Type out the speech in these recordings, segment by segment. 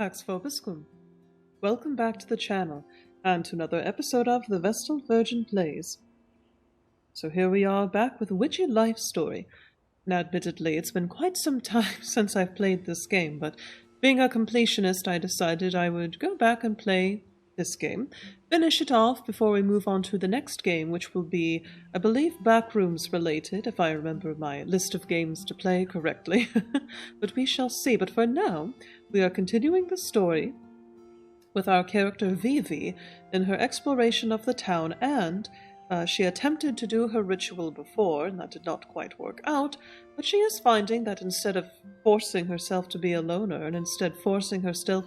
Pax vobiscum. Welcome back to the channel, and to another episode of The Vestal Virgin Plays. So here we are back with a Witchy life story. Now admittedly, it's been quite some time since I've played this game, but being a completionist, I decided I would go back and play this game, finish it off before we move on to the next game, which will be, I believe, Backrooms related, if I remember my list of games to play correctly. But we shall see. But for now, we are continuing the story with our character Vivi in her exploration of the town, and she attempted to do her ritual before, and that did not quite work out, but she is finding that instead of forcing herself to be a loner, and instead forcing herself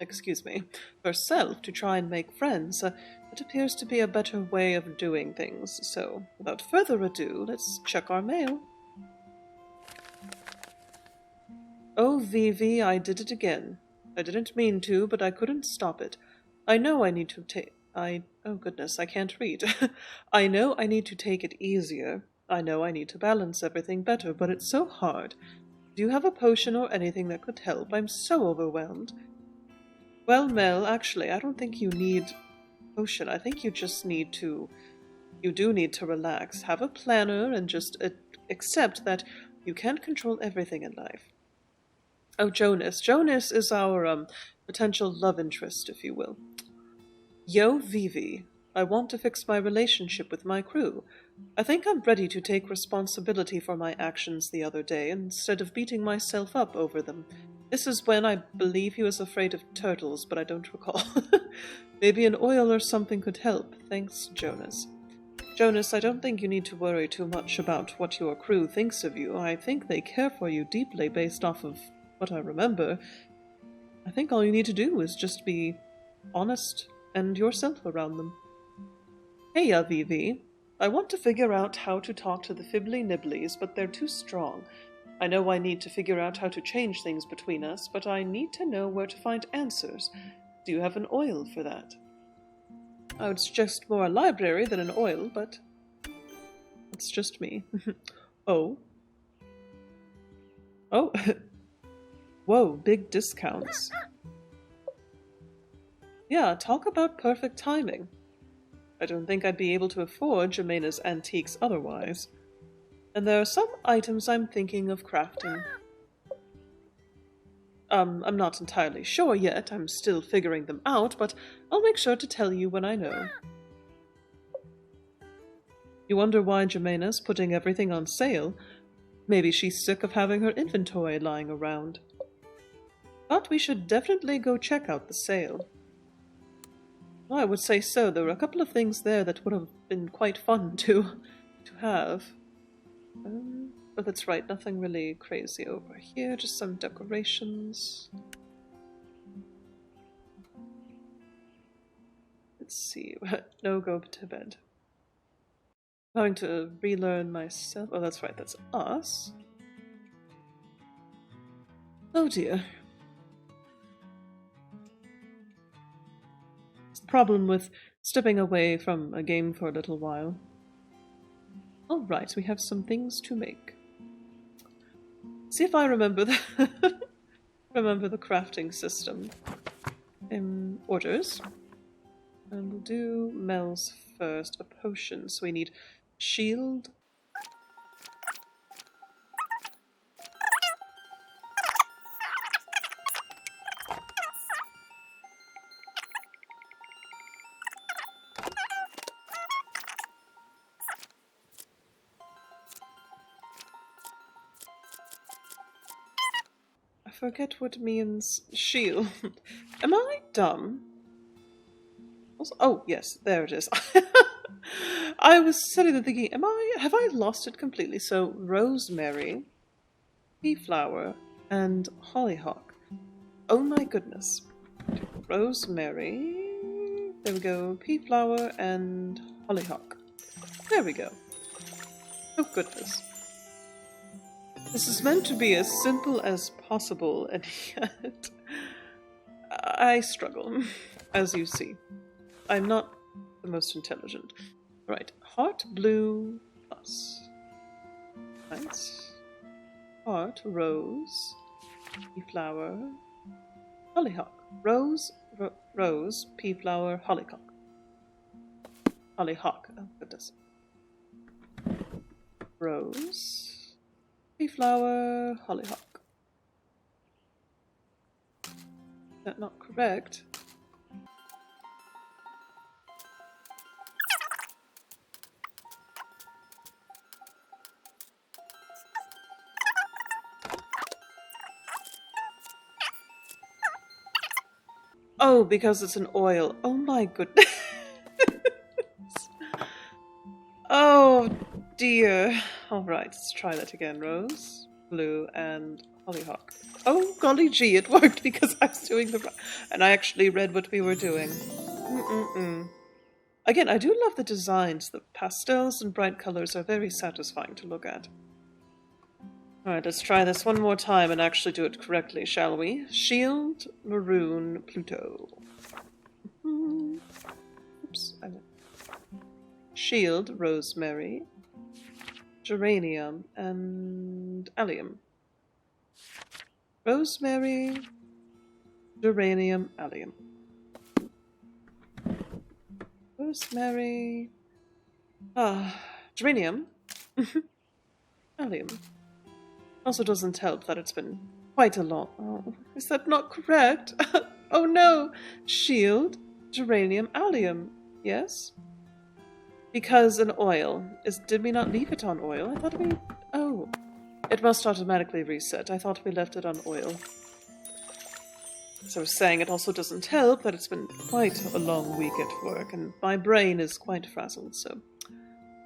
to try and make friends, it appears to be a better way of doing things. So, without further ado, let's check our mail. Oh, Vivi, I did it again. I didn't mean to, but I couldn't stop it. I know I need to oh goodness, I can't read. I know I need to take it easier. I know I need to balance everything better, but it's so hard. Do you have a potion or anything that could help? I'm so overwhelmed. Well, Mel, actually, I don't think you need a potion. I think you just need to... You do need to relax. Have a planner and just accept that you can't control everything in life. Oh, Jonas. Jonas is our potential love interest, if you will. Yo, Vivi. I want to fix my relationship with my crew. I think I'm ready to take responsibility for my actions the other day instead of beating myself up over them. This is when I believe he was afraid of turtles, but I don't recall. Maybe an oil or something could help. Thanks, Jonas. Jonas, I don't think you need to worry too much about what your crew thinks of you. I think they care for you deeply based off of what I remember. I think all you need to do is just be honest and yourself around them. Hey, Vivi. I want to figure out how to talk to the Fibbly Nibblies, but they're too strong. I know I need to figure out how to change things between us, but I need to know where to find answers. Do you have an oil for that? I would suggest more a library than an oil, but it's just me. Oh. Oh. Whoa, big discounts. Yeah, talk about perfect timing. I don't think I'd be able to afford Jimena's antiques otherwise. And there are some items I'm thinking of crafting. I'm not entirely sure yet. I'm still figuring them out, but I'll make sure to tell you when I know. You wonder why Jimena's putting everything on sale? Maybe she's sick of having her inventory lying around. But we should definitely go check out the sale. Well, I would say so. There were a couple of things there that would have been quite fun to have. Oh, that's right, nothing really crazy over here, just some decorations. Let's see, no, go to bed. I'm going to relearn myself. Oh, that's right, that's us. Oh dear. It's the problem with stepping away from a game for a little while. Alright, we have some things to make. See if I remember the remember the crafting system. Orders. And we'll do Mel's first. A potion. So we need shield. Forget what means shield. Am I dumb? Also, oh, yes, there it is. I was sitting there thinking, have I lost it completely? So, rosemary, pea flower, and hollyhock. Oh my goodness. Rosemary, there we go, pea flower, and hollyhock. There we go. Oh goodness. This is meant to be as simple as possible, and yet I struggle, as you see. I'm not the most intelligent. Right, heart blue plus. Nice. Heart, rose, pea flower, Hollyhock. Rose, rose, pea flower, hollyhock. Hollyhock. Oh, goodness. Rose, pea flower, hollyhock. Is that not correct? Oh, because it's an oil. Oh my goodness. Oh dear. Alright, let's try that again. Rose, blue, and hollyhock. Oh golly gee, it worked because I was doing the... And I actually read what we were doing. Again, I do love the designs. The pastels and bright colors are very satisfying to look at. Alright, let's try this one more time and actually do it correctly, shall we? Shield, maroon, Pluto. Oops. Shield, rosemary, geranium, and allium. Rosemary, geranium, allium. Rosemary, geranium, allium. Also doesn't help that it's been quite a long... Oh, is that not correct? Oh no! Shield, geranium, allium. Yes? Because an oil. Did we not leave it on oil? I thought we... Oh. It must automatically reset. I thought we left it on oil. As I was saying, it also doesn't help that it's been quite a long week at work, and my brain is quite frazzled, so...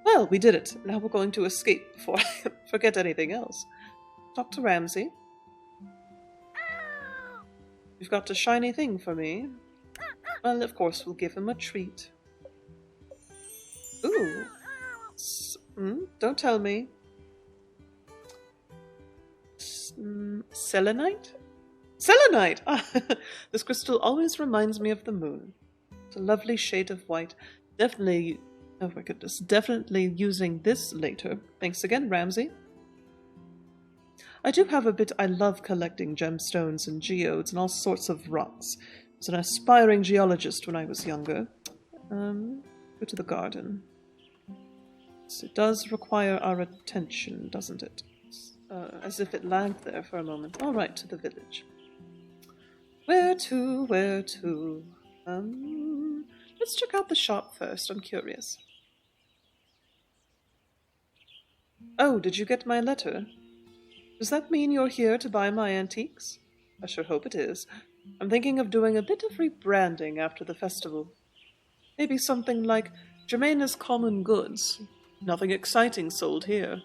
Well, we did it. Now we're going to escape before I forget anything else. Talk to Ramsey. You've got a shiny thing for me. Well, of course, we'll give him a treat. Ooh. Don't tell me. Selenite? Selenite! This crystal always reminds me of the moon. It's a lovely shade of white. Definitely, oh my goodness, definitely using this later. Thanks again, Ramsey. I do have a bit, I love collecting gemstones and geodes and all sorts of rocks. I was an aspiring geologist when I was younger. Go to the garden. So it does require our attention, doesn't it? As if it lagged there for a moment. All right, to the village. Where to, where to? Let's check out the shop first, I'm curious. Oh, did you get my letter? Does that mean you're here to buy my antiques? I sure hope it is. I'm thinking of doing a bit of rebranding after the festival. Maybe something like Germaina's Common Goods. Nothing exciting sold here.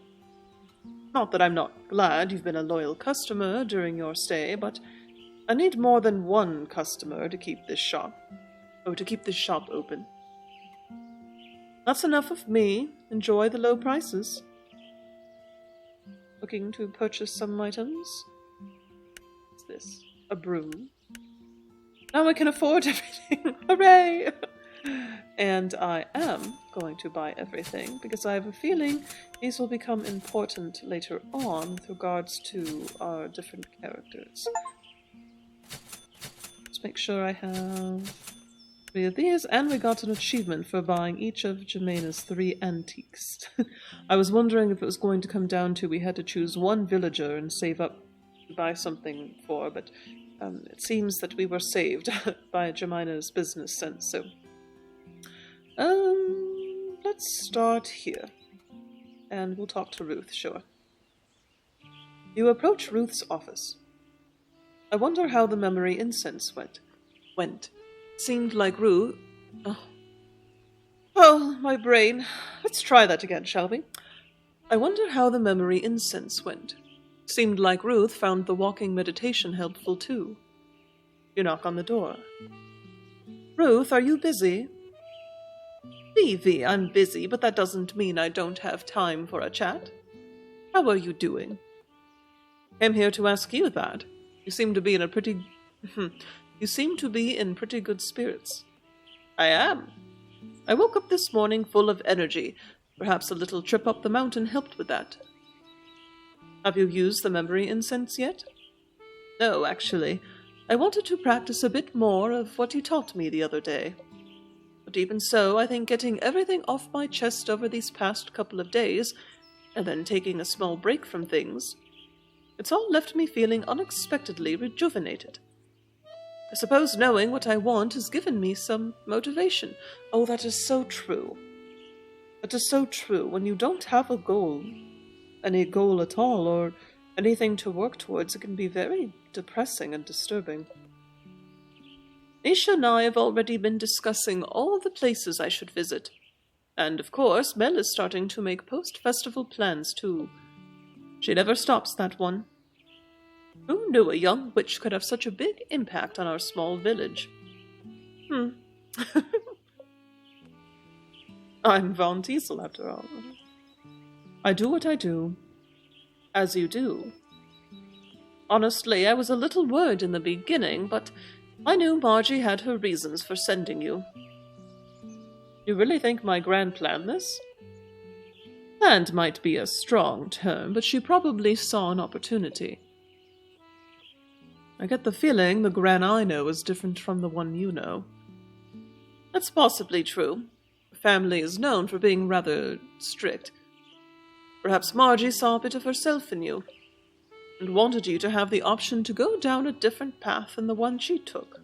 Not that I'm not glad you've been a loyal customer during your stay, but I need more than one customer to keep this shop open. That's enough of me. Enjoy the low prices. Looking to purchase some items? What's this? A broom. Now I can afford everything! Hooray! And I am going to buy everything, because I have a feeling these will become important later on with regards to our different characters. Let's make sure I have 3 of these, and we got an achievement for buying each of Germaina's 3 antiques. I was wondering if it was going to come down to we had to choose one villager and save up to buy something for, but it seems that we were saved by Germaina's business sense, so... let's start here. And we'll talk to Ruth, sure. You approach Ruth's office. I wonder how the memory incense went. Seemed like Ruth... Oh, my brain. Let's try that again, shall we? I wonder how the memory incense went. Seemed like Ruth found the walking meditation helpful too. You knock on the door. Ruth, are you busy? Vivi, I'm busy, but that doesn't mean I don't have time for a chat. How are you doing? I'm here to ask you that. You seem to be in pretty good spirits. I am. I woke up this morning full of energy. Perhaps a little trip up the mountain helped with that. Have you used the memory incense yet? No, actually. I wanted to practice a bit more of what you taught me the other day. But even so, I think getting everything off my chest over these past couple of days, and then taking a small break from things, it's all left me feeling unexpectedly rejuvenated. I suppose knowing what I want has given me some motivation. Oh, that is so true. That is so true. When you don't have a goal, any goal at all, or anything to work towards, it can be very depressing and disturbing. Nisha and I have already been discussing all the places I should visit. And, of course, Mel is starting to make post-festival plans, too. She never stops, that one. Who knew a young witch could have such a big impact on our small village? I'm Von Teasel, after all. I do what I do, as you do. Honestly, I was a little worried in the beginning, but I knew Margie had her reasons for sending you. You really think my Gran planned this? Planned might be a strong term, but she probably saw an opportunity. I get the feeling the Gran I know is different from the one you know. That's possibly true. The family is known for being rather strict. Perhaps Margie saw a bit of herself in you, and wanted you to have the option to go down a different path than the one she took.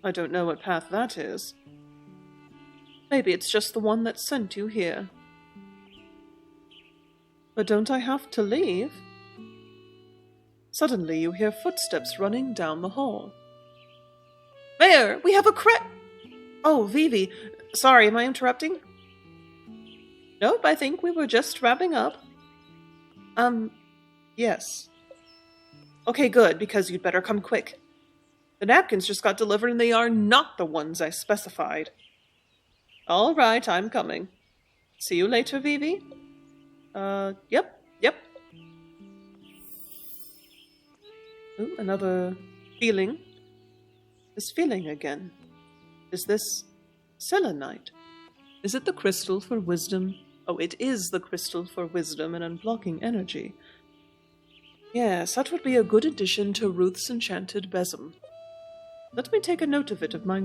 I don't know what path that is. Maybe it's just the one that sent you here. But don't I have to leave? Suddenly you hear footsteps running down the hall. Mayor, we have a Oh, Vivi. Sorry, am I interrupting? Nope, I think we were just wrapping up. Yes. Okay, good, because you'd better come quick. The napkins just got delivered and they are not the ones I specified. All right, I'm coming. See you later, Vivi? Yep. Ooh, another feeling. This feeling again. Is this selenite? Is it the crystal for wisdom? Oh, it is the crystal for wisdom and unblocking energy. Yes, that would be a good addition to Ruth's enchanted besom. Let me take a note of it in my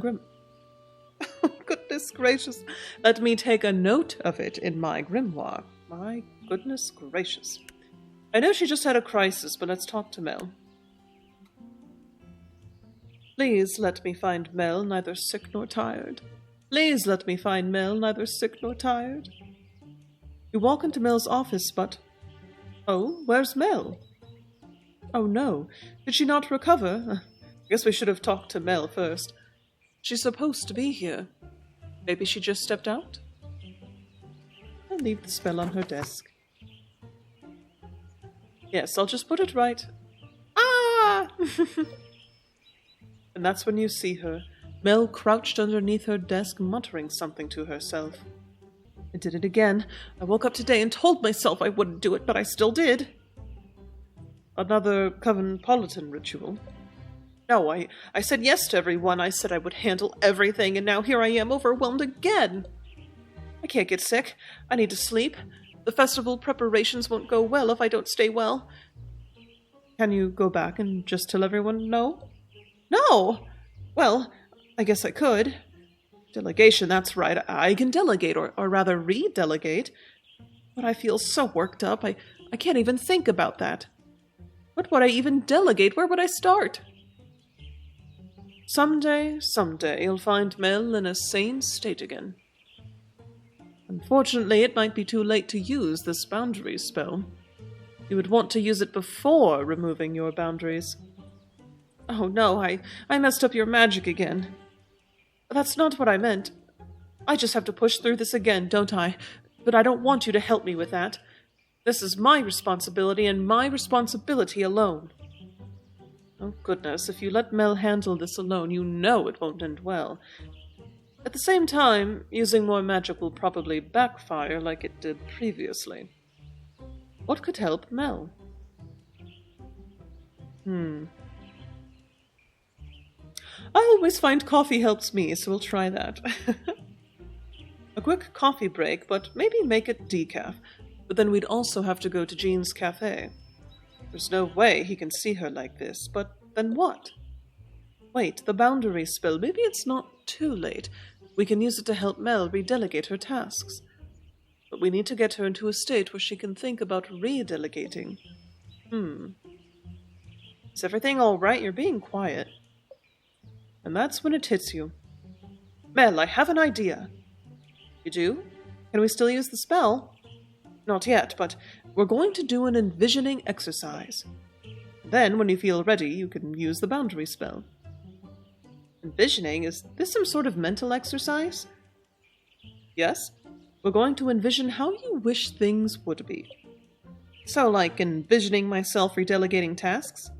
Oh, goodness gracious. Let me take a note of it in my grimoire. My goodness gracious. I know she just had a crisis, but let's talk to Mel. Please let me find Mel neither sick nor tired. Please let me find Mel neither sick nor tired. You walk into Mel's office, but... Oh, where's Mel? Oh no, did she not recover? I guess we should have talked to Mel first. She's supposed to be here. Maybe she just stepped out? I'll leave the spell on her desk. Yes, I'll just put it right. Ah! And that's when you see her, Mel crouched underneath her desk, muttering something to herself. I did it again. I woke up today and told myself I wouldn't do it, but I still did. Another Covenpolitan ritual. No, I said yes to everyone. I said I would handle everything, and now here I am, overwhelmed again. I can't get sick. I need to sleep. The festival preparations won't go well if I don't stay well. Can you go back and just tell everyone no? No! Well, I guess I could. Delegation, that's right. I can delegate, or rather re-delegate. But I feel so worked up, I can't even think about that. What would I even delegate? Where would I start? Someday, you'll find Mel in a sane state again. Unfortunately, it might be too late to use this boundary spell. You would want to use it before removing your boundaries. Oh no, I messed up your magic again. That's not what I meant. I just have to push through this again, don't I? But I don't want you to help me with that. This is my responsibility and my responsibility alone. Oh goodness, if you let Mel handle this alone, you know it won't end well. At the same time, using more magic will probably backfire like it did previously. What could help Mel? I always find coffee helps me, so we'll try that. A quick coffee break, but maybe make it decaf. But then we'd also have to go to Jean's cafe. There's no way he can see her like this, but Then what? Wait, the boundary spell. Maybe it's not too late. We can use it to help Mel redelegate her tasks. But we need to get her into a state where she can think about redelegating. Is everything all right? You're being quiet. And that's when it hits you. Mel, I have an idea. You do? Can we still use the spell? Not yet, but we're going to do an envisioning exercise. Then, when you feel ready, you can use the boundary spell. Envisioning? Is this some sort of mental exercise? Yes. We're going to envision how you wish things would be. So, like envisioning myself redelegating tasks?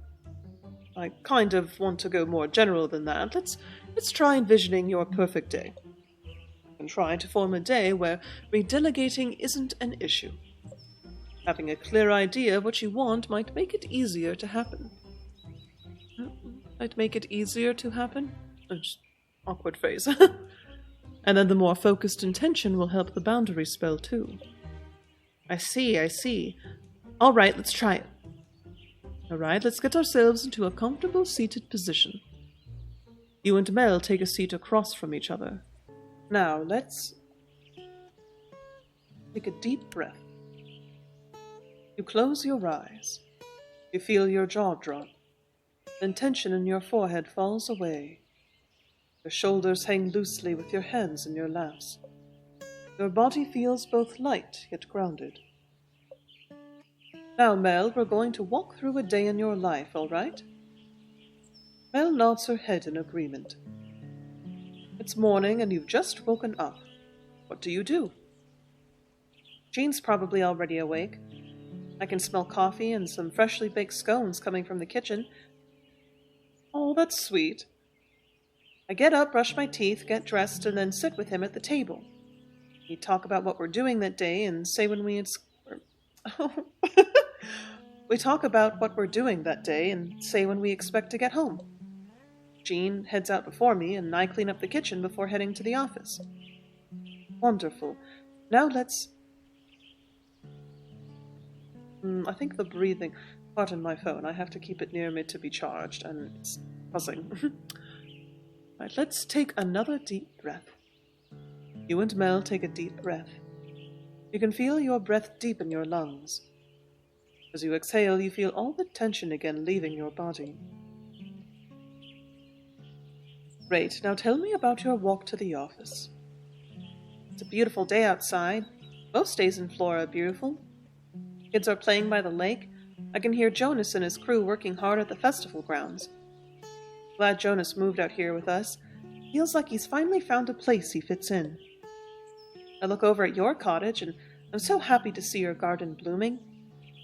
I kind of want to go more general than that. Let's try envisioning your perfect day. And try to form a day where redelegating isn't an issue. Having a clear idea of what you want might make it easier to happen. Might make it easier to happen? Just awkward phrase. And then the more focused intention will help the boundary spell too. I see. All right, let's try it. All right, let's get ourselves into a comfortable seated position. You and Mel take a seat across from each other. Now, let's take a deep breath. You close your eyes. You feel your jaw drop. Then tension in your forehead falls away. Your shoulders hang loosely with your hands in your laps. Your body feels both light yet grounded. Now, Mel, we're going to walk through a day in your life, all right? Mel nods her head in agreement. It's morning and you've just woken up. What do? Jean's probably already awake. I can smell coffee and some freshly baked scones coming from the kitchen. Oh, that's sweet. I get up, brush my teeth, get dressed, and then sit with him at the table. We talk about what we're doing that day and say when we we talk about what we're doing that day and say when we expect to get home. Jean heads out before me, and I clean up the kitchen before heading to the office. Wonderful. Now let's... I think the breathing... Pardon my phone, I have to keep it near me to be charged, and it's buzzing. Right, let's take another deep breath. You and Mel take a deep breath. You can feel your breath deep in your lungs. As you exhale, you feel all the tension again leaving your body. Great, now tell me about your walk to the office. It's a beautiful day outside. Most days in Flora are beautiful. Kids are playing by the lake. I can hear Jonas and his crew working hard at the festival grounds. Glad Jonas moved out here with us. Feels like he's finally found a place he fits in. I look over at your cottage, and I'm so happy to see your garden blooming.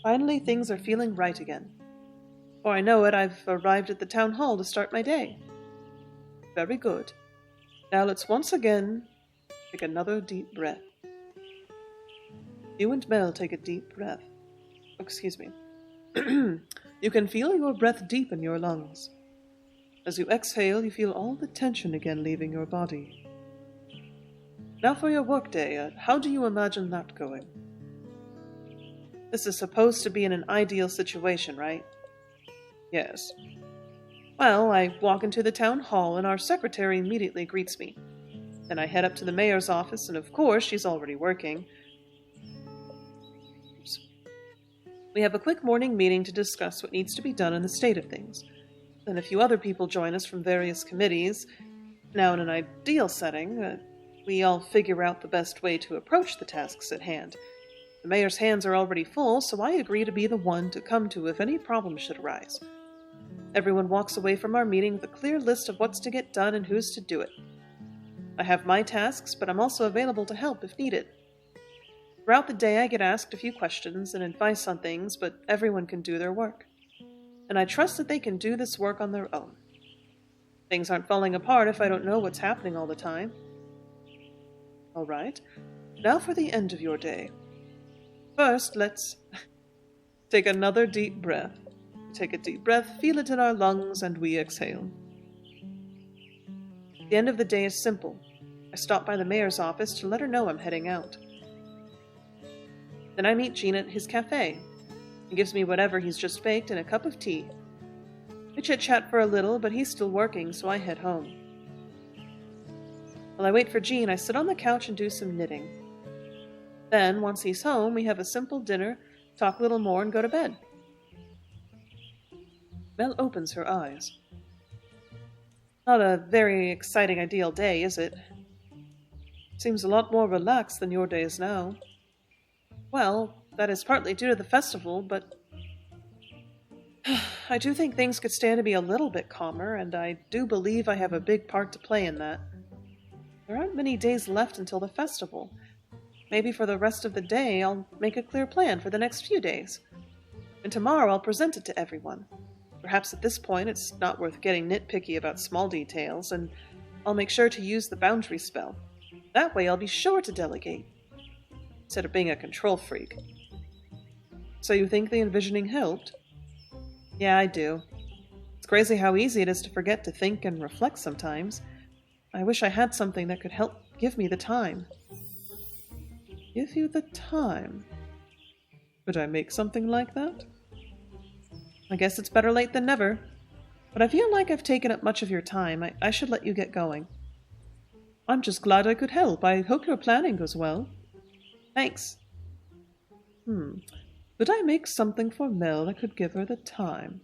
Finally, things are feeling right again. Before I know it, I've arrived at the town hall to start my day. Very good. Now let's once again take another deep breath. You and Mel take a deep breath. Excuse me. You can feel your breath deep in your lungs. As you exhale, you feel all the tension again leaving your body. Now for your workday, how do you imagine that going? This is supposed to be in an ideal situation, right? Yes. Well, I walk into the town hall and our secretary immediately greets me. Then I head up to the mayor's office, and of course she's already working. Oops. We have a quick morning meeting to discuss what needs to be done in the state of things. Then a few other people join us from various committees. Now, in an ideal setting, we all figure out the best way to approach the tasks at hand. The mayor's hands are already full, so I agree to be the one to come to if any problems should arise. Everyone walks away from our meeting with a clear list of what's to get done and who's to do it. I have my tasks, but I'm also available to help if needed. Throughout the day, I get asked a few questions and advice on things, but everyone can do their work. And I trust that they can do this work on their own. Things aren't falling apart if I don't know what's happening all the time. All right, now for the end of your day. First, let's take another deep breath. Take a deep breath, feel it in our lungs, and we exhale. The end of the day is simple. I stop by the mayor's office to let her know I'm heading out. Then I meet Gene at his cafe. He gives me whatever he's just baked and a cup of tea. I chit-chat for a little, but he's still working, so I head home. While I wait for Jean, I sit on the couch and do some knitting. Then, once he's home, we have a simple dinner, talk a little more, and go to bed. Mel opens her eyes. Not a very exciting ideal day, is it? Seems a lot more relaxed than your days now. Well, that is partly due to the festival, but I do think things could stand to be a little bit calmer, and I do believe I have a big part to play in that. There aren't many days left until the festival. Maybe for the rest of the day, I'll make a clear plan for the next few days. And tomorrow I'll present it to everyone. Perhaps at this point it's not worth getting nitpicky about small details, and I'll make sure to use the boundary spell. That way I'll be sure to delegate, instead of being a control freak. So you think the envisioning helped? Yeah, I do. It's crazy how easy it is to forget to think and reflect sometimes. I wish I had something that could help give me the time. Give you the time? Could I make something like that? I guess it's better late than never. But I feel like I've taken up much of your time. I should let you get going. I'm just glad I could help. I hope your planning goes well. Thanks. Could I make something for Mel that could give her the time?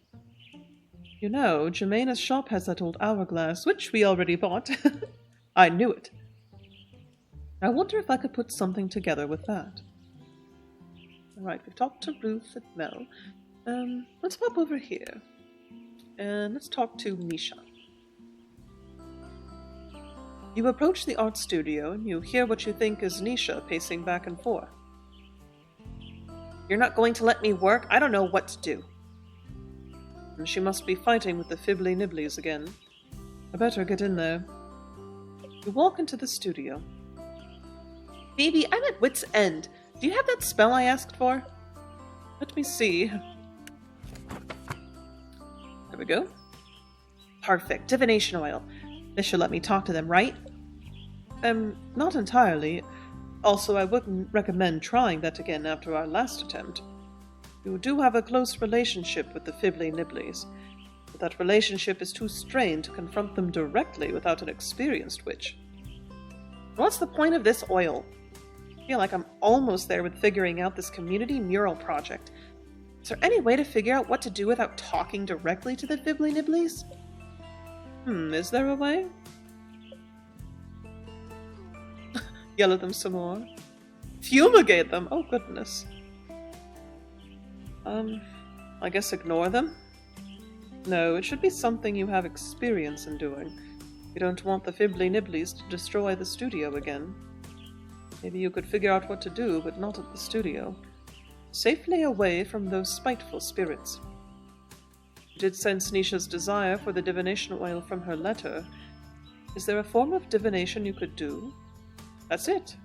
You know, Jemaina's shop has that old hourglass, which we already bought. I knew it. I wonder if I could put something together with that. Alright, we've talked to Ruth and Mel. Let's pop over here. And let's talk to Nisha. You approach the art studio and you hear what you think is Nisha pacing back and forth. You're not going to let me work? I don't know what to do. And she must be fighting with the fibbly nibblies again. I better get in there. You walk into the studio. Baby, I'm at wit's end. Do you have that spell I asked for? Let me see. There we go. Perfect. Divination oil. This should let me talk to them, right? Not entirely. Also, I wouldn't recommend trying that again after our last attempt. You do have a close relationship with the fibbly nibblies, but that relationship is too strained to confront them directly without an experienced witch. What's the point of this oil? I feel like I'm almost there with figuring out this community mural project. Is there any way to figure out what to do without talking directly to the fibbly nibblies? Is there a way? Yell at them some more. Fumigate them? Oh, goodness. I guess ignore them? No, it should be something you have experience in doing. You don't want the fibbly nibblies to destroy the studio again. Maybe you could figure out what to do, but not at the studio. Safely away from those spiteful spirits. You did sense Nisha's desire for the divination oil from her letter. Is there a form of divination you could do? That's it.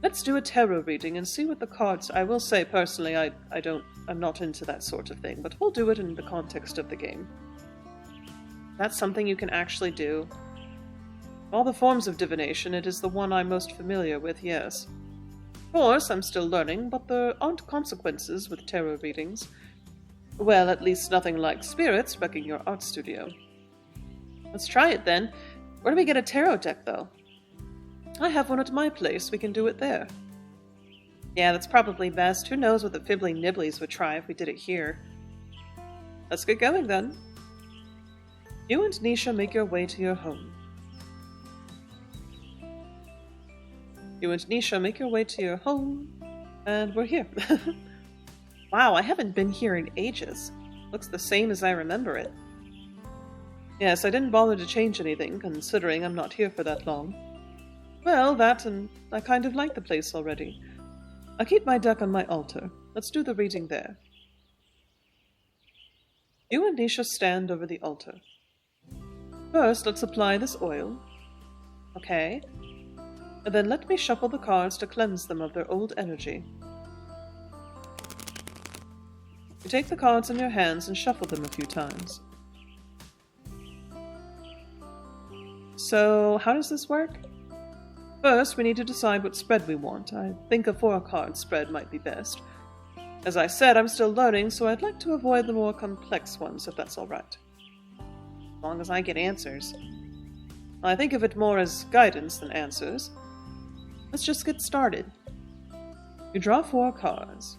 Let's do a tarot reading and see what the cards... I will say, personally, I'm not into that sort of thing, but we'll do it in the context of the game. That's something you can actually do. Of all the forms of divination, it is the one I'm most familiar with, yes. Of course, I'm still learning, but there aren't consequences with tarot readings. Well, at least nothing like spirits wrecking your art studio. Let's try it then. Where do we get a tarot deck, though? I have one at my place. We can do it there. Yeah, that's probably best. Who knows what the fibbly nibblies would try if we did it here. Let's get going, then. You and Nisha make your way to your home. You and Nisha make your way to your home, and we're here. Wow, I haven't been here in ages. Looks the same as I remember it. Yes, I didn't bother to change anything, considering I'm not here for that long. Well, that, and I kind of like the place already. I'll keep my deck on my altar. Let's do the reading there. You and Nisha stand over the altar. First, let's apply this oil. Okay. And then let me shuffle the cards to cleanse them of their old energy. You take the cards in your hands and shuffle them a few times. So, how does this work? First, we need to decide what spread we want. I think a 4-card spread might be best. As I said, I'm still learning, so I'd like to avoid the more complex ones, if that's all right. As long as I get answers. I think of it more as guidance than answers. Let's just get started. You draw 4 cards.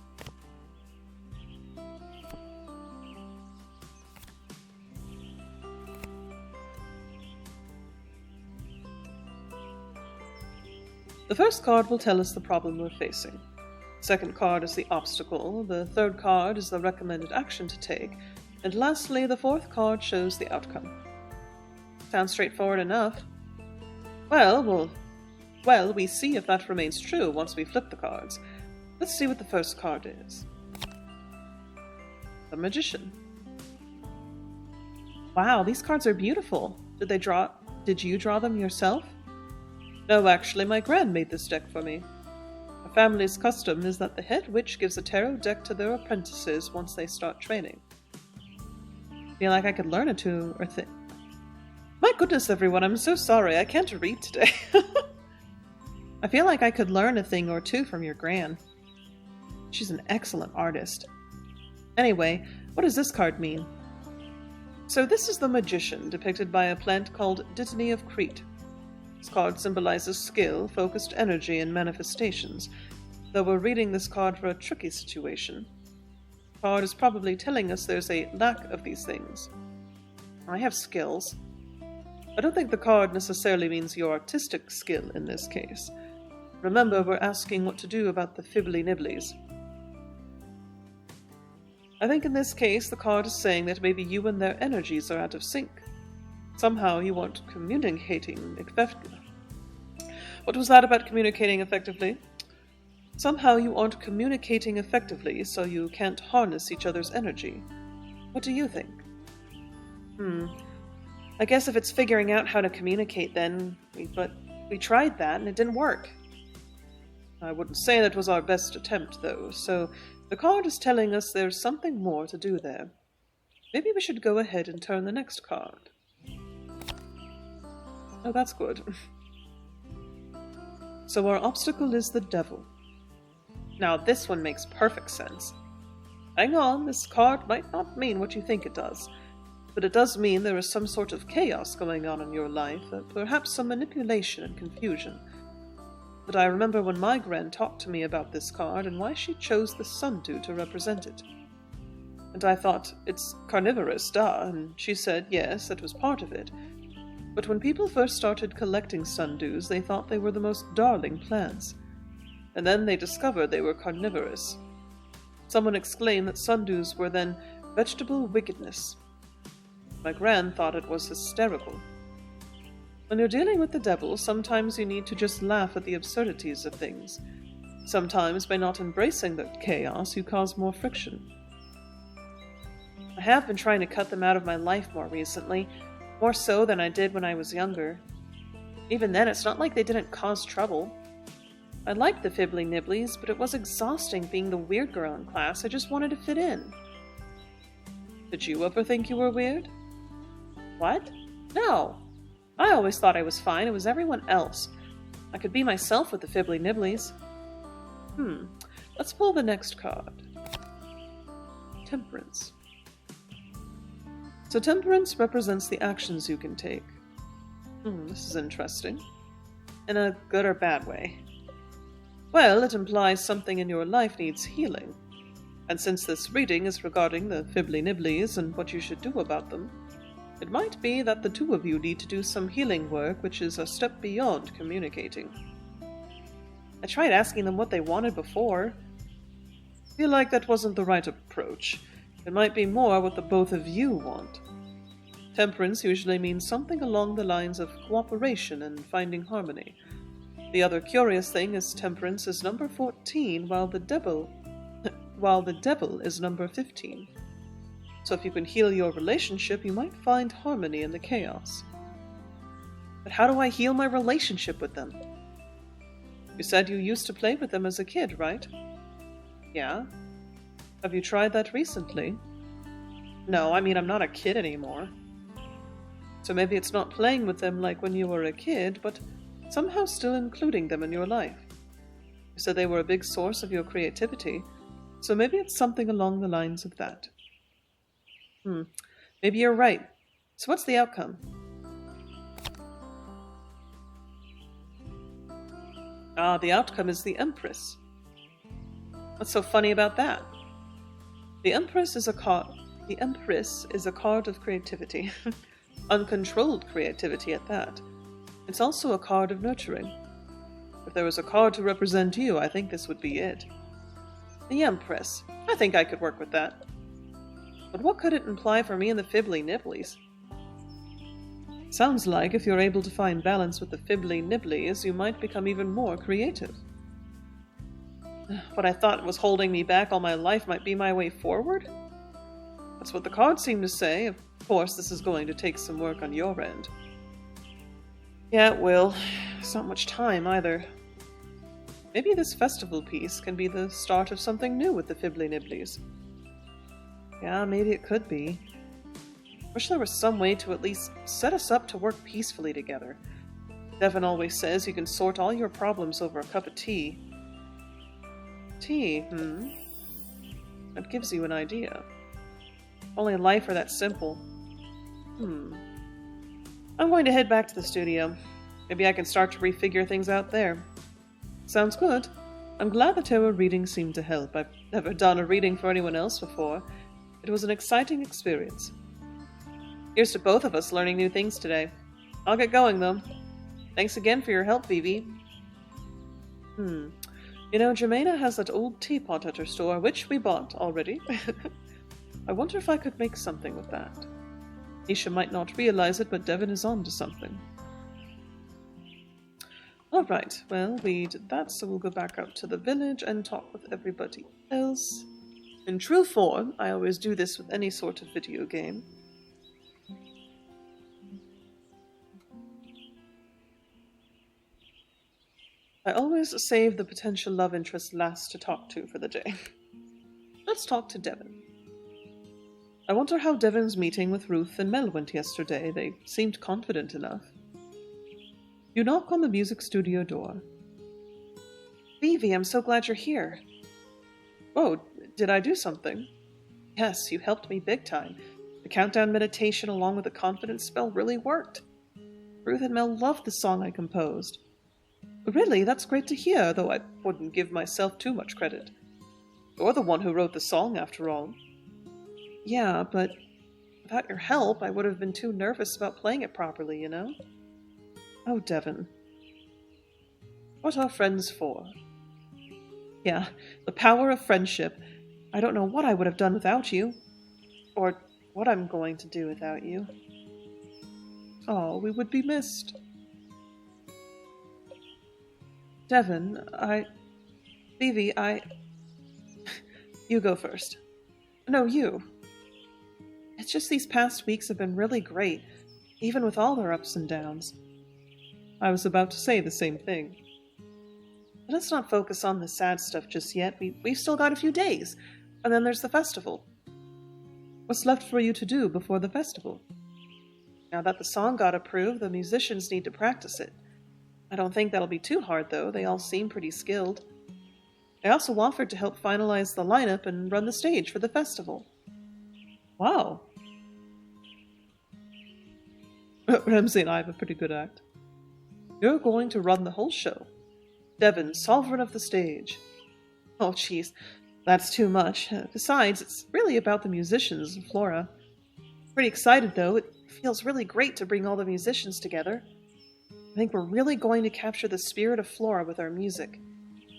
The first card will tell us the problem we're facing. The second card is the obstacle, the third card is the recommended action to take, and lastly, the fourth card shows the outcome. Sounds straightforward enough. Well, we see if that remains true once we flip the cards. Let's see what the first card is. The Magician. Wow, these cards are beautiful. Did you draw them yourself? No, actually, my gran made this deck for me. Our family's custom is that the head witch gives a tarot deck to their apprentices once they start training. Feel like I could learn a two or thing. My goodness, everyone, I'm so sorry. I can't read today. I feel like I could learn a thing or two from your gran. She's an excellent artist. Anyway, what does this card mean? So this is the Magician, depicted by a plant called Dittany of Crete. This card symbolizes skill, focused energy, and manifestations, though we're reading this card for a tricky situation. The card is probably telling us there's a lack of these things. I have skills. I don't think the card necessarily means your artistic skill in this case. Remember, we're asking what to do about the fibbly-nibblies. I think in this case, the card is saying that maybe you and their energies are out of sync. Somehow you aren't communicating effectively. What was that about communicating effectively? Somehow you aren't communicating effectively, so you can't harness each other's energy. What do you think? I guess if it's figuring out how to communicate then, but we tried that and it didn't work. I wouldn't say that was our best attempt though, so the card is telling us there's something more to do there. Maybe we should go ahead and turn the next card. Oh, that's good. So our obstacle is the devil. Now this one makes perfect sense. Hang on, this card might not mean what you think it does, but it does mean there is some sort of chaos going on in your life, perhaps some manipulation and confusion. But I remember when my gran talked to me about this card and why she chose the sundew to represent it. And I thought, it's carnivorous, duh, and she said yes, that was part of it. But when people first started collecting sundews, they thought they were the most darling plants. And then they discovered they were carnivorous. Someone exclaimed that sundews were then vegetable wickedness. My gran thought it was hysterical. When you're dealing with the devil, sometimes you need to just laugh at the absurdities of things. Sometimes, by not embracing the chaos, you cause more friction. I have been trying to cut them out of my life more recently, more so than I did when I was younger. Even then, it's not like they didn't cause trouble. I liked the fibbly-nibblies, but it was exhausting being the weird girl in class. I just wanted to fit in. Did you ever think you were weird? What? No. I always thought I was fine. It was everyone else. I could be myself with the fibbly-nibblies. Let's pull the next card. Temperance. So temperance represents the actions you can take. This is interesting. In a good or bad way? Well, it implies something in your life needs healing. And since this reading is regarding the fibbly-nibblies and what you should do about them, it might be that the two of you need to do some healing work, which is a step beyond communicating. I tried asking them what they wanted before. I feel like that wasn't the right approach. It might be more what the both of you want. Temperance usually means something along the lines of cooperation and finding harmony. The other curious thing is temperance is number 14, while the devil is number 15. So if you can heal your relationship, you might find harmony in the chaos. But how do I heal my relationship with them? You said you used to play with them as a kid, right? Yeah. Have you tried that recently? No, I mean, I'm not a kid anymore. So maybe it's not playing with them like when you were a kid, but somehow still including them in your life. You said they were a big source of your creativity. So maybe it's something along the lines of that. Maybe you're right. So what's the outcome? Ah, the outcome is the Empress. What's so funny about that? The Empress is a card of creativity. Uncontrolled creativity at that. It's also a card of nurturing. If there was a card to represent you, I think this would be it. The Empress. I think I could work with that. But what could it imply for me and the Fibbly Nibblies? Sounds like if you're able to find balance with the Fibbly Nibblies, you might become even more creative. What I thought was holding me back all my life might be my way forward? That's what the cards seem to say. Of course, this is going to take some work on your end. Yeah, it will. There's not much time, either. Maybe this festival piece can be the start of something new with the Fibbly Nibblies. Yeah, maybe it could be. Wish there was some way to at least set us up to work peacefully together. Devin always says you can sort all your problems over a cup of tea. Tea, That gives you an idea. Only life are that simple. I'm going to head back to the studio. Maybe I can start to refigure things out there. Sounds good. I'm glad the tarot reading seemed to help. I've never done a reading for anyone else before. It was an exciting experience. Here's to both of us learning new things today. I'll get going, though. Thanks again for your help, Vivi. You know, Germaina has that old teapot at her store, which we bought already. I wonder if I could make something with that. Nisha might not realize it, but Devin is on to something. Alright, well, we did that, so we'll go back out to the village and talk with everybody else. In true form, I always do this with any sort of video game. I always save the potential love interest last to talk to for the day. Let's talk to Devin. I wonder how Devin's meeting with Ruth and Mel went yesterday. They seemed confident enough. You knock on the music studio door. Vivi, I'm so glad you're here. Oh, did I do something? Yes, you helped me big time. The countdown meditation along with the confidence spell really worked. Ruth and Mel loved the song I composed. Really, that's great to hear, though I wouldn't give myself too much credit. You're the one who wrote the song, after all. Yeah, but without your help, I would have been too nervous about playing it properly, you know? Oh, Devin. What are friends for? Yeah, the power of friendship. I don't know what I would have done without you. Or what I'm going to do without you. Oh, we would be missed. Devin, Vivi, You go first. No, you. It's just these past weeks have been really great, even with all their ups and downs. I was about to say the same thing. But let's not focus on the sad stuff just yet. We've still got a few days, and then there's the festival. What's left for you to do before the festival? Now that the song got approved, the musicians need to practice it. I don't think that'll be too hard, though. They all seem pretty skilled. I also offered to help finalize the lineup and run the stage for the festival. Wow. Ramsey and I have a pretty good act. You're going to run the whole show. Devin, sovereign of the stage. Oh, jeez. That's too much. Besides, it's really about the musicians and Flora. Pretty excited, though. It feels really great to bring all the musicians together. I think we're really going to capture the spirit of Flora with our music.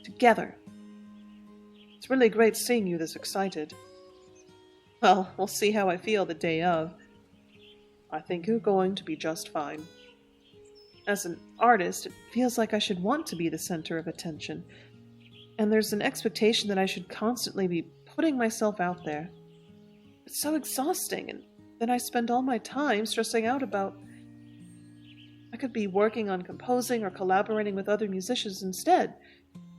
Together. It's really great seeing you this excited. Well, we'll see how I feel the day of. I think you're going to be just fine. As an artist, it feels like I should want to be the center of attention. And there's an expectation that I should constantly be putting myself out there. It's so exhausting, and then I spend all my time stressing out about... I could be working on composing or collaborating with other musicians instead,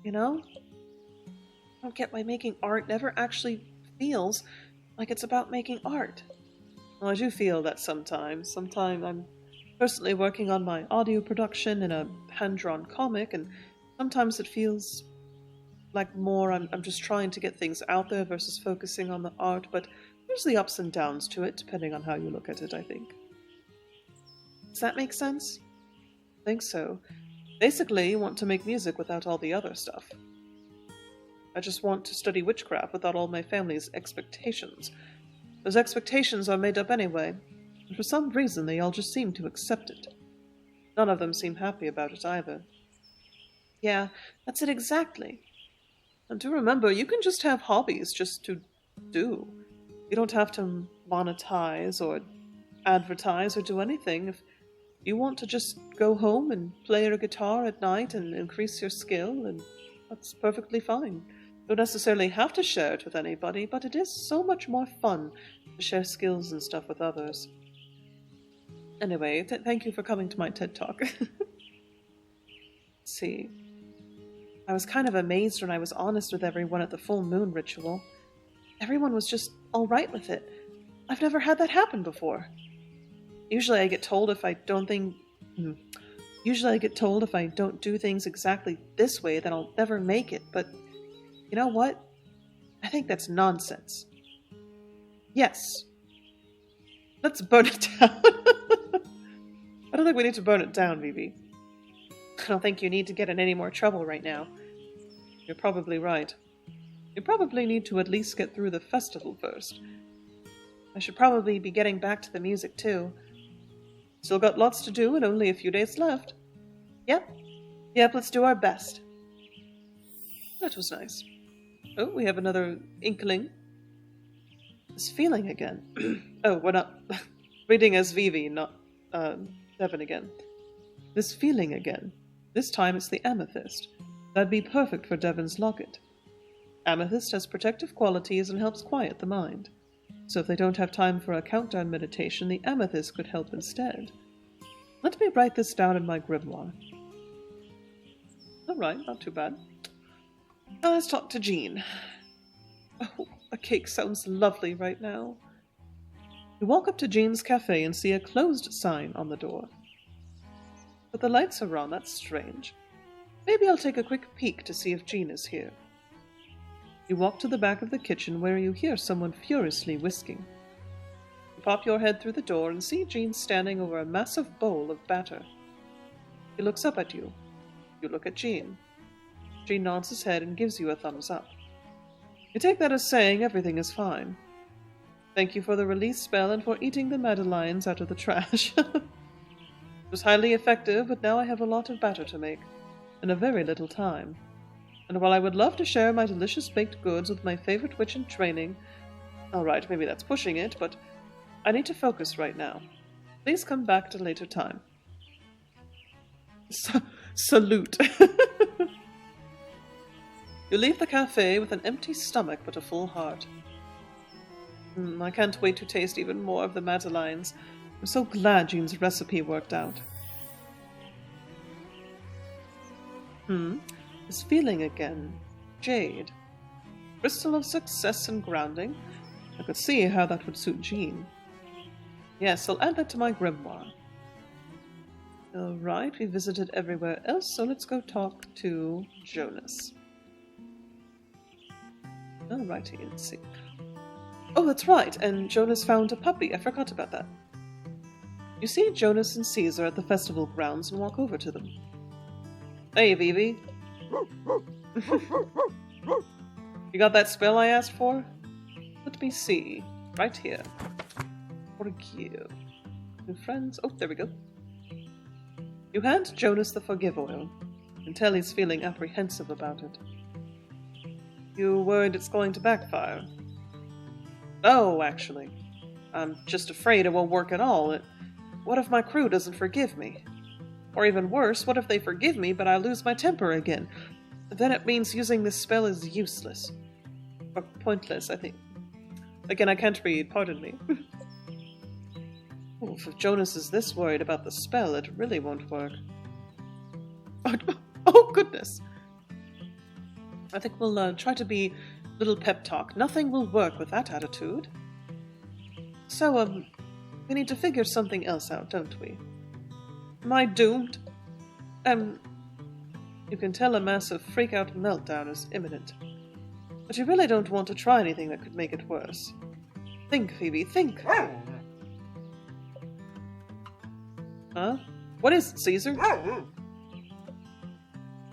you know? I don't get why making art never actually feels like it's about making art. Well, I do feel that sometimes. Sometimes I'm personally working on my audio production in a hand-drawn comic, and sometimes it feels like more I'm just trying to get things out there versus focusing on the art, but there's the ups and downs to it, depending on how you look at it, I think. Does that make sense? I think so. Basically, you want to make music without all the other stuff. I just want to study witchcraft without all my family's expectations. Those expectations are made up anyway, and for some reason they all just seem to accept it. None of them seem happy about it either. Yeah, that's it exactly. And to remember, you can just have hobbies just to do. You don't have to monetize or advertise or do anything. If you want to just go home and play your guitar at night and increase your skill, and that's perfectly fine. You don't necessarily have to share it with anybody, but it is so much more fun to share skills and stuff with others. Anyway, thank you for coming to my TED Talk. Let's see. I was kind of amazed when I was honest with everyone at the full moon ritual. Everyone was just alright with it. I've never had that happen before. Usually I get told if I don't do things exactly this way, then I'll never make it, but you know what? I think that's nonsense. Yes. Let's burn it down. I don't think we need to burn it down, Vivi. I don't think you need to get in any more trouble right now. You're probably right. You probably need to at least get through the festival first. I should probably be getting back to the music too. Still got lots to do and only a few days left. Yep, let's do our best. That was nice. Oh, we have another inkling. This feeling again. Oh, we're not reading as Vivi, not Devin again. This feeling again. This time it's the amethyst. That'd be perfect for Devin's locket. Amethyst has protective qualities and helps quiet the mind. So if they don't have time for a countdown meditation, the amethyst could help instead. Let me write this down in my grimoire. Alright, not too bad. Now let's talk to Jean. Oh, a cake sounds lovely right now. You walk up to Jean's cafe and see a closed sign on the door. But the lights are on, that's strange. Maybe I'll take a quick peek to see if Jean is here. You walk to the back of the kitchen where you hear someone furiously whisking. You pop your head through the door and see Jean standing over a massive bowl of batter. He looks up at you. You look at Jean. Jean nods his head and gives you a thumbs up. You take that as saying everything is fine. Thank you for the release spell and for eating the madeleines out of the trash. It was highly effective, but now I have a lot of batter to make, in a very little time. And while I would love to share my delicious baked goods with my favorite witch in training... Alright, maybe that's pushing it, but I need to focus right now. Please come back at a later time. Salute. You leave the cafe with an empty stomach but a full heart. I can't wait to taste even more of the madeleines. I'm so glad Jean's recipe worked out. This feeling again. Jade. Crystal of success and grounding. I could see how that would suit Jean. Yes, I'll add that to my grimoire. Alright, we visited everywhere else, so let's go talk to Jonas. Alrighty, let's see. Oh, that's right, and Jonas found a puppy. I forgot about that. You see Jonas and Caesar at the festival grounds and walk over to them. Hey, Vivi. You got that spell I asked for? Let me see. Right here. Forgive. New friends. Oh, there we go. You hand Jonas the forgive oil, and tell he's feeling apprehensive about it. You worried it's going to backfire? Oh, actually. I'm just afraid it won't work at all. What if my crew doesn't forgive me? Or even worse, what if they forgive me but I lose my temper again? Then it means using this spell is useless. Or pointless, I think. Again, I can't read, pardon me. If Jonas is this worried about the spell, it really won't work. Oh, goodness. I think we'll try to be a little pep talk. Nothing will work with that attitude. So, we need to figure something else out, don't we? Am I doomed? You You can tell a massive freak-out meltdown is imminent. But you really don't want to try anything that could make it worse. Think, Phoebe, think! Huh? What is it, Caesar?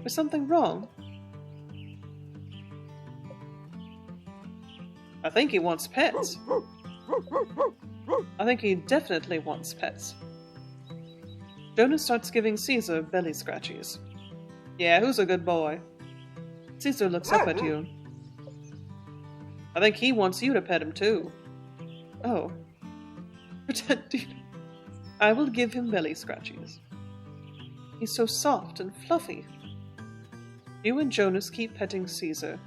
Is something wrong? I think he wants pets. I think he definitely wants pets. Jonas starts giving Caesar belly scratchies. Yeah, who's a good boy? Caesar looks up at you. I think he wants you to pet him too. Oh. Pretending. I will give him belly scratchies. He's so soft and fluffy. You and Jonas keep petting Caesar.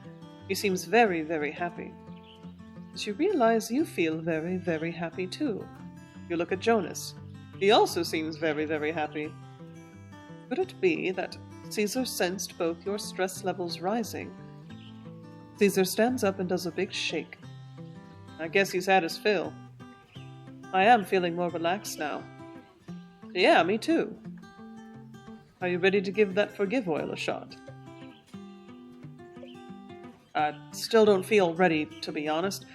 He seems very, very happy. But you realize you feel very, very happy too. You look at Jonas. He also seems very, very happy. Could it be that Caesar sensed both your stress levels rising? Caesar stands up and does a big shake. I guess he's had his fill. I am feeling more relaxed now. Yeah, me too. Are you ready to give that forgive oil a shot? I still don't feel ready, to be honest.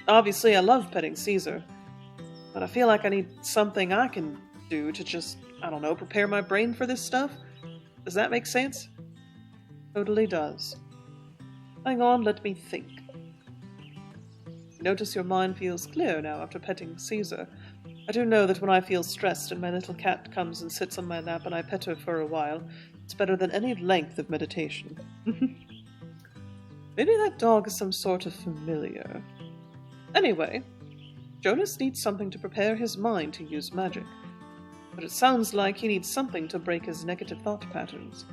Obviously, I love petting Caesar, but I feel like I need something I can do to just, I don't know, prepare my brain for this stuff. Does that make sense? Totally does. Hang on, let me think. Notice your mind feels clear now after petting Caesar. I do know that when I feel stressed and my little cat comes and sits on my lap and I pet her for a while, it's better than any length of meditation. Maybe that dog is some sort of familiar. Anyway, Jonas needs something to prepare his mind to use magic. But it sounds like he needs something to break his negative thought patterns.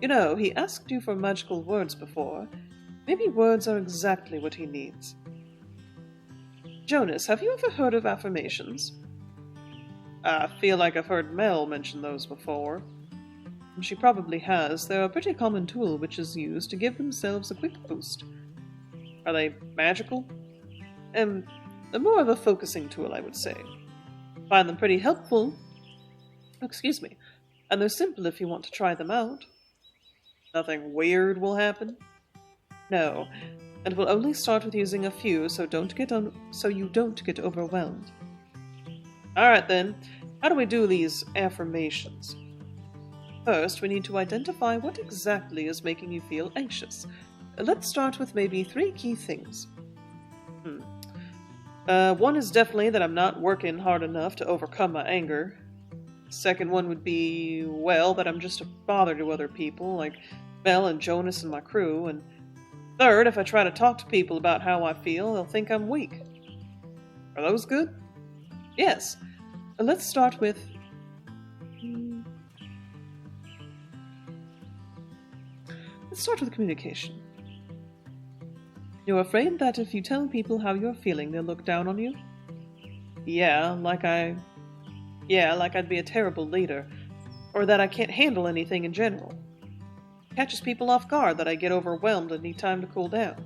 You know, he asked you for magical words before. Maybe words are exactly what he needs. Jonas, have you ever heard of affirmations? I feel like I've heard Mel mention those before. She probably has. They're a pretty common tool witches use to give themselves a quick boost. Are they magical? They're more of a focusing tool, I would say. Find them pretty helpful. Excuse me. And they're simple if you want to try them out. Nothing weird will happen? No. And we'll only start with using a few, so you don't get overwhelmed. Alright then. How do we do these affirmations? First, we need to identify what exactly is making you feel anxious. Let's start with maybe 3 key things. One is definitely that I'm not working hard enough to overcome my anger. Second one would be, well, that I'm just a bother to other people, like Mel and Jonas and my crew. And third, if I try to talk to people about how I feel, they'll think I'm weak. Are those good? Yes. Let's start with... Let's start with communication. You're afraid that if you tell people how you're feeling, they'll look down on you? Yeah, like I'd be a terrible leader, or that I can't handle anything in general. It catches people off guard that I get overwhelmed and need time to cool down.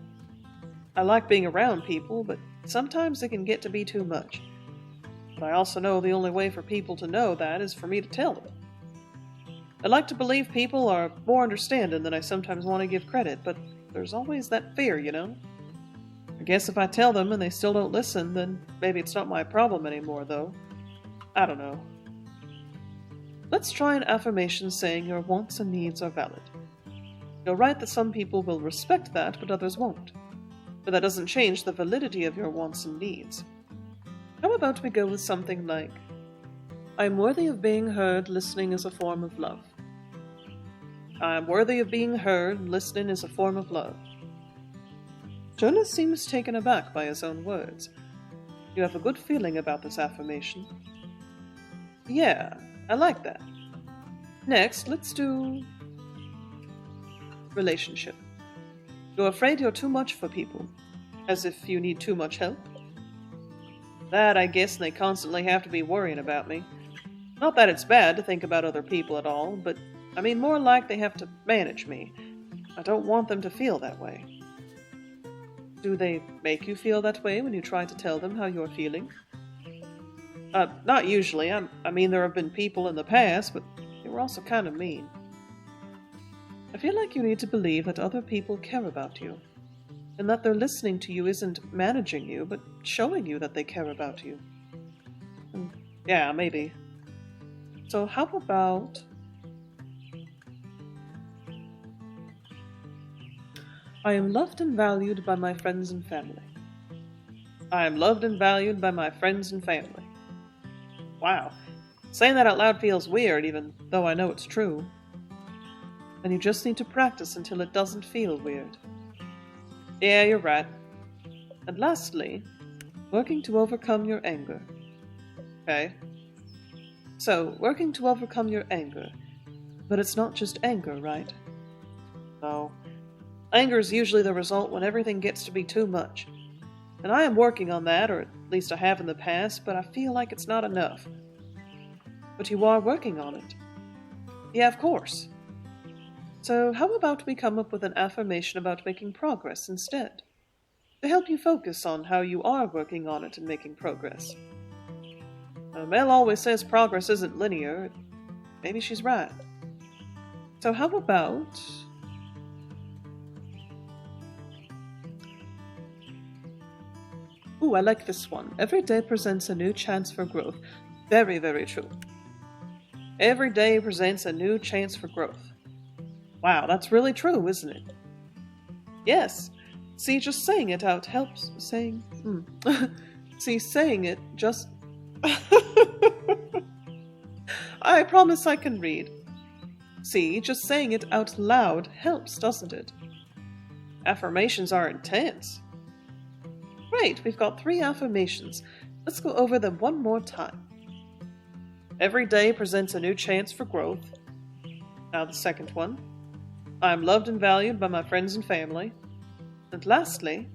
I like being around people, but sometimes it can get to be too much. But I also know the only way for people to know that is for me to tell them. I like to believe people are more understanding than I sometimes want to give credit, but there's always that fear, you know? I guess if I tell them and they still don't listen, then maybe it's not my problem anymore, though. I don't know. Let's try an affirmation saying your wants and needs are valid. You're right that some people will respect that, but others won't. But that doesn't change the validity of your wants and needs. How about we go with something like, I'm worthy of being heard, listening is a form of love. I'm worthy of being heard, listening is a form of love. Jonas seems taken aback by his own words. You have a good feeling about this affirmation. Yeah, I like that. Next, let's do... relationship. You're afraid you're too much for people, as if you need too much help. That, I guess, and they constantly have to be worrying about me. Not that it's bad to think about other people at all, but I mean more like they have to manage me. I don't want them to feel that way. Do they make you feel that way when you try to tell them how you're feeling? Not usually. I mean, there have been people in the past, but they were also kind of mean. I feel like you need to believe that other people care about you, and that their listening to you isn't managing you, but showing you that they care about you. Yeah, maybe. So how about... I am loved and valued by my friends and family. I am loved and valued by my friends and family. Wow. Saying that out loud feels weird, even though I know it's true. And you just need to practice until it doesn't feel weird. Yeah, you're right. And lastly, working to overcome your anger. Okay. So, working to overcome your anger. But it's not just anger, right? No. Anger is usually the result when everything gets to be too much. And I am working on that, or at least I have in the past, but I feel like it's not enough. But you are working on it. Yeah, of course. So how about we come up with an affirmation about making progress instead? To help you focus on how you are working on it and making progress. Mel always says progress isn't linear. Maybe she's right. So how about... Ooh, I like this one. Every day presents a new chance for growth. Very, very true. Every day presents a new chance for growth. Wow, that's really true, isn't it? Yes. See, just saying it out helps. See, saying it just... I promise I can read. See, just saying it out loud helps, doesn't it? Affirmations are intense. Great, we've got 3 affirmations. Let's go over them one more time. Every day presents a new chance for growth. Now the second one. I am loved and valued by my friends and family. And lastly,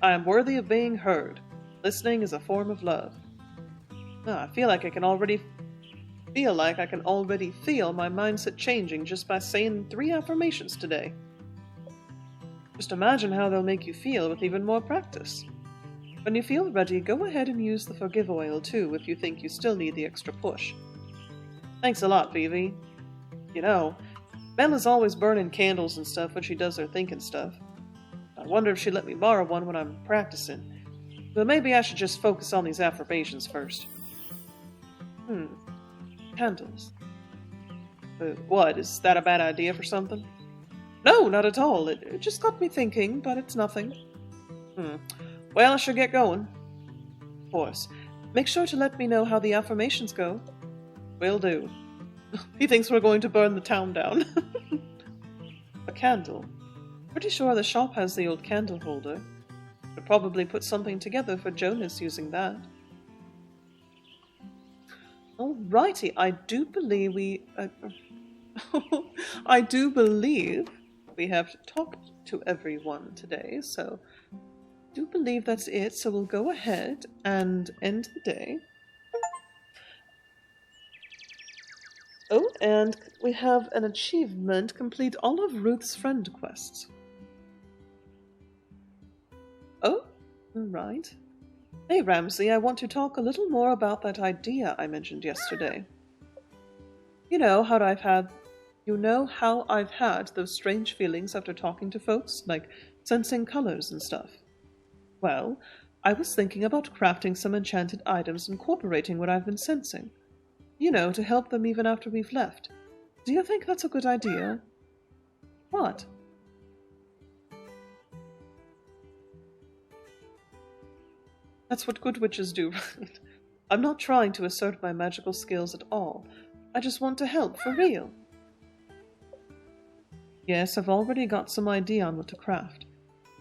I am worthy of being heard. Listening is a form of love. I feel like I can already feel my mindset changing just by saying 3 affirmations today. Just imagine how they'll make you feel with even more practice. When you feel ready, go ahead and use the forgive oil too if you think you still need the extra push. Thanks a lot, Vivi. You know, Bella's always burning candles and stuff when she does her thinking stuff. I wonder if she'd let me borrow one when I'm practicing. But maybe I should just focus on these affirmations first. Candles. What, is that a bad idea for something? No, not at all. It just got me thinking, but it's nothing. Well, I should get going. Of course. Make sure to let me know how the affirmations go. Will do. He thinks we're going to burn the town down. A candle. Pretty sure the shop has the old candle holder. Could probably put something together for Jonas using that. Alrighty, I do believe we have talked to everyone today, so I do believe that's it, so we'll go ahead and end the day. Oh, and we have an achievement, complete all of Ruth's friend quests. Oh, alright. Hey Ramsey, I want to talk a little more about that idea I mentioned yesterday. You know how I've had those strange feelings after talking to folks, like sensing colors and stuff. Well, I was thinking about crafting some enchanted items incorporating what I've been sensing. You know, to help them even after we've left. Do you think that's a good idea? What? That's what good witches do, right? I'm not trying to assert my magical skills at all. I just want to help, for real. Yes, I've already got some idea on what to craft.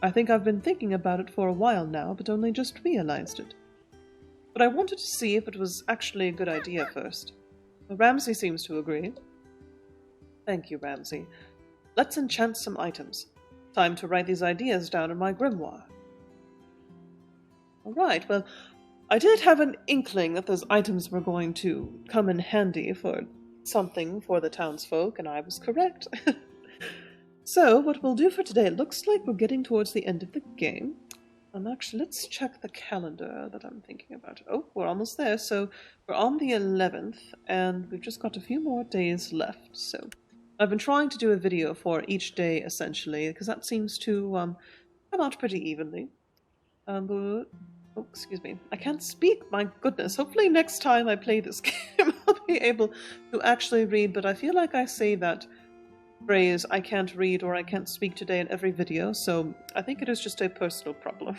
I think I've been thinking about it for a while now, but only just realized it. But I wanted to see if it was actually a good idea first. Ramsey seems to agree. Thank you, Ramsey. Let's enchant some items. Time to write these ideas down in my grimoire. Alright, well, I did have an inkling that those items were going to come in handy for something for the townsfolk, and I was correct. So, what we'll do for today, it looks like we're getting towards the end of the game. And actually, let's check the calendar that I'm thinking about. Oh, we're almost there, so we're on the 11th, and we've just got a few more days left, so I've been trying to do a video for each day, essentially, because that seems to come out pretty evenly. Oh, excuse me. I can't speak, my goodness. Hopefully next time I play this game I'll be able to actually read, but I feel like I say that phrase, I can't read or I can't speak today, in every video, so I think it is just a personal problem.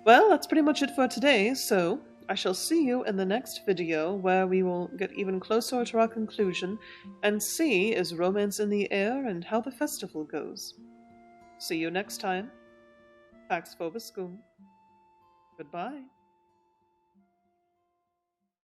Well, that's pretty much it for today, so I shall see you in the next video, where we will get even closer to our conclusion and see is romance in the air and how the festival goes. See you next time. Pax vobiscum. Goodbye.